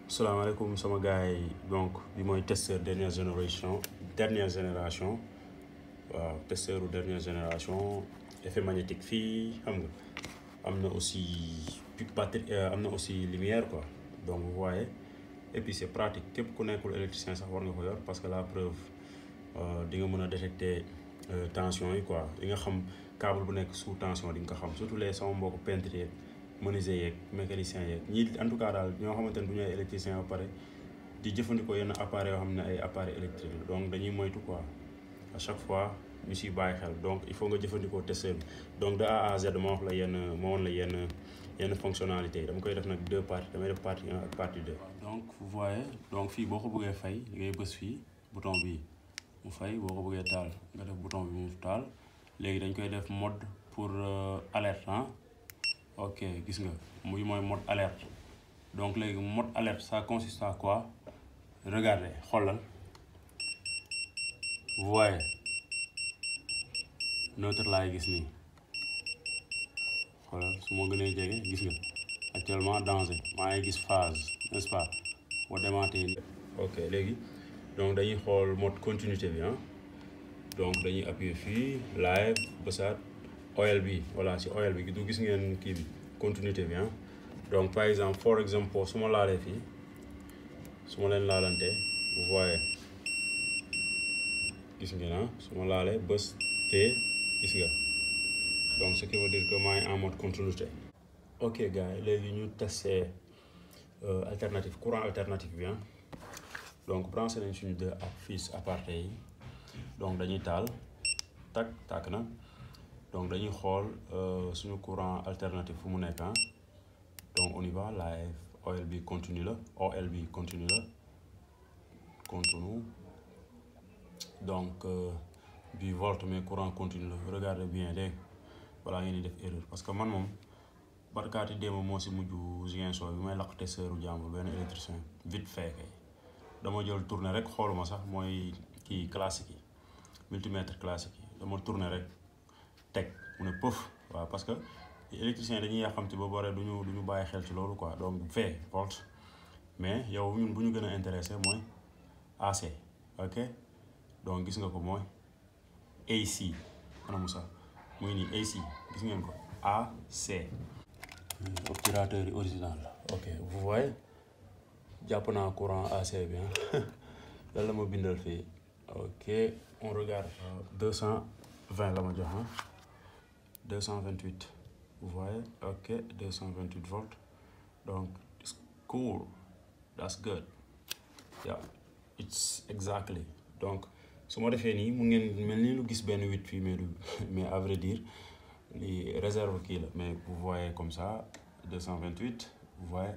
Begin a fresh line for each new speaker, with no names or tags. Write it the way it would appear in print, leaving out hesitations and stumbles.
Salaamaaleykum sama gars yi donc bi mooy testeur dernière génération waaw testeur dernière génération effet magnétique fii xam nga am na aussi pic batterie am na aussi lumière quoi donc vous voyez et puis c'est pratique képp ku nekkul électricien sax war nga ko yor parce que la preuve di nga mën a détecter tension yi quoi di nga xam câble bu nekk sous tension di nga ko xam surtout les sama mbokku peintre menuisier yeeg mécanicien yeeg ñii en tout cas daal ñoo xamante ne du ñu ay électricien ba pare di jëfandikoo yenn appareils yoo xam ne ay appareils électriques la donc dañuy moytu quoi à chaque fois ñu siy bàyyi xel donc il faut nga jëfandikoo testeur bi donc de A à Z ma wax la yenn fonctionnalités yi dama koy def nag deux parties damay def partie 1 ak partie 2. donc vous voyez donc fii boo ko bëggee fay da ngay bës fii bouton bi mu fay boo ko bëggee taal nga def bouton bi mu taal léegi dañ koy def mode pour alerte ok gis nga muy mooy mode alerte donc léegi mode alerte ça consiste à quoi regardez xoolal vous voyez neutre laay gis nii xoolal su ma gënee jege gis nga actuellement danger maa ngi gis phase n'est-ce pas boo demaatee nii ok léegi donc dañuy xool mode continuité bi donc dañuy appuyer fii live bësaat OL bi voilà si OL bi du gis ngeen kii bi continuité bi donc par exemple for example su ma laalee fii su ma leen laalante vous voyez gis ngeen su ma laalee bës te gis nga donc ce qui veut dire que maa ngi en mode continuité. ok gars yi léegi ñu testé alternative courant alternatif bi donc branché nañ suñu deux fils aparté yi donc dañuy taal tàkk na. donc dañuy xool suñu courant alternatif fu mu nekk donc on y va live OL bi continue la OL bi continue la continue donc bi volt mais courant continue la regardez bien dégg balaa ngeen di def erreur parce que man moom barkaati démb moo si mujj Ziguinchor bi may laq testeuru jàmbur benn électricien vite fait kay dama jël tourner rek xooluma sax mooy kii classique yi multimètre classique yi dama tourner rek teg mu ne pëf waaw parce que électricien dañuy yàqamti ba bare duñu bàyyi xel ci loolu quoi donc volt mais yow ñun bu ñu gën a intéressé mooy AC ok donc gis nga ko mooy AC ana Moussa muy nii AC gis ngeen ko AC obturateur yi original la ok vous voyez jàpp naa courant AC bi lan la ma bindal fii ok on regarde 220 la ma jox 228 vous voyez ok 228 volts donc it's cool that's good yeah it's exactly donc su ma defee nii mu ngeen mel ni lu gis benn 8 fii mais à vrai dire li réserve kii la mais vous voyez comme ça 228 vous voyez